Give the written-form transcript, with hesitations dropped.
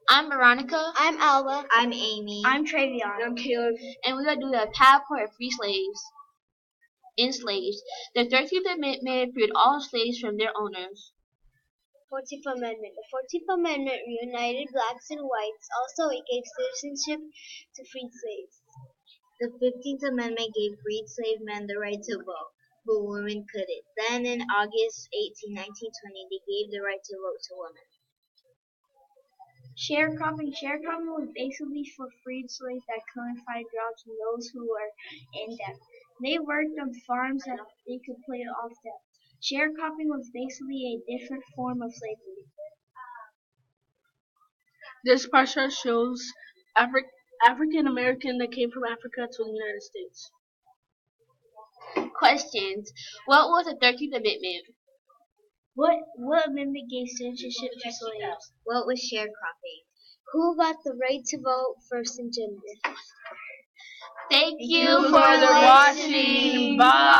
I'm Veronica. I'm Alba. I'm Amy. I'm Travion. I'm Caleb. And we're going to do the passport of free slaves. Enslaved. The 13th Amendment freed all slaves from their owners. 14th Amendment. The 14th Amendment reunited blacks and whites. Also, it gave citizenship to freed slaves. The 15th Amendment gave freed slave men the right to vote, but women couldn't. Then in August 18, 1920, they gave the right to vote to women. Sharecropping. Sharecropping was basically for freed slaves that couldn't find jobs from those who were in debt. They worked on farms that they could pay off debt. Sharecropping was basically a different form of slavery. This pie chart shows African American that came from Africa to the United States. Questions. What was the 13th Amendment? What amendment gave citizenship to slaves? What was sharecropping? Who got the right to vote first in gender? Thank You for watching. Bye.